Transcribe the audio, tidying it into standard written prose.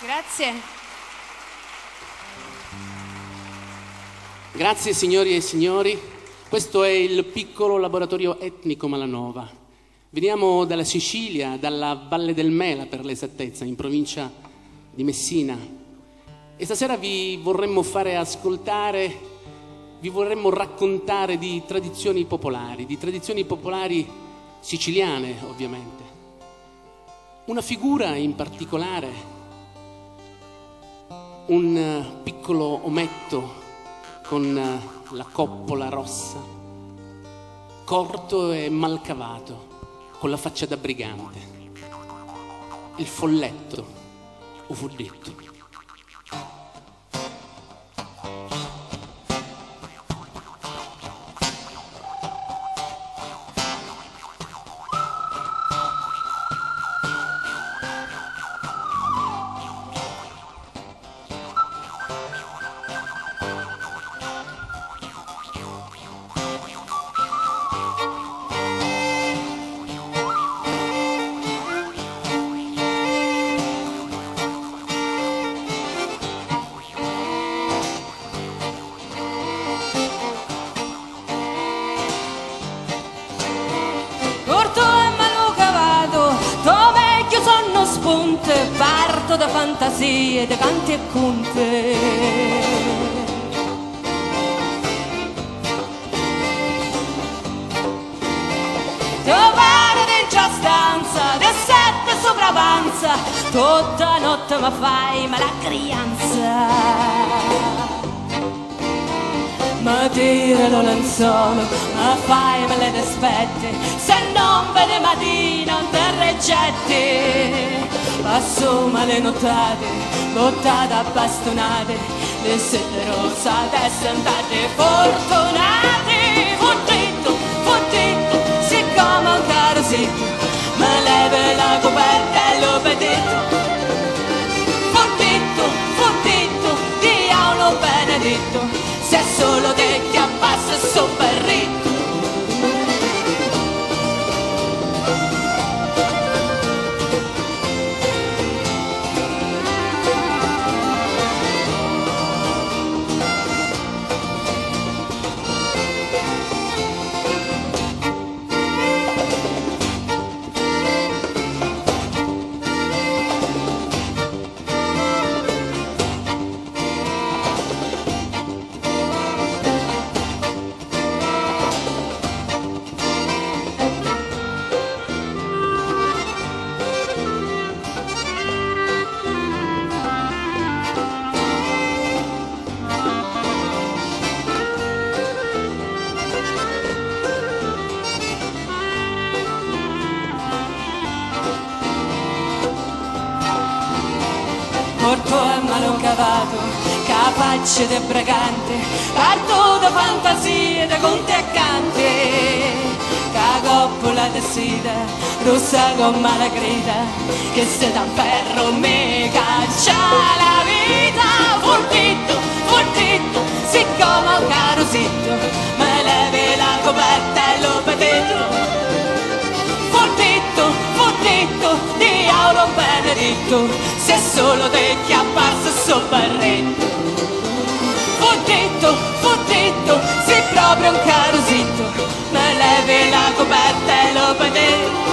Grazie. Grazie signori e signori, questo è il piccolo laboratorio etnico Malanova. Veniamo dalla Sicilia, dalla Valle del Mela per l'esattezza, in provincia di Messina. E stasera vi vorremmo fare ascoltare, vi vorremmo raccontare di tradizioni popolari siciliane ovviamente. Una figura in particolare, un piccolo ometto con la coppola rossa, corto e malcavato, con la faccia da brigante, il folletto, o folletto. Parto da fantasie, da canti e conte. Trovare dentro la stanza, de sette sopravanza, tutta notte ma fai ma la crianza. Ma tirano l'anzolo, ma fai me le despette, se non vede mattina non te reggetti. Passo male notate, bottate a bastonate, le sette rosate sentate fortunati. Fuggito, siccome un carosito, me leve la coperta e lo pedetto. Fuggito, diavolo benedetto, se solo te ti abbassa sopra il ritmo. Corpo e malo cavato, capace de bragante, parto da fantasie, da conti e canti, cagoppola de sida, rossa come la grida, che se da ferro mi caccia la vita. Fuggito, siccome un carosito, me levi la coperta e lo pedetto. Fuggito, diavolo benedetto, se solo te ti apparso sopra il retto. Fuggito, sei proprio un carosito, me levi la coperta e lo pedetto.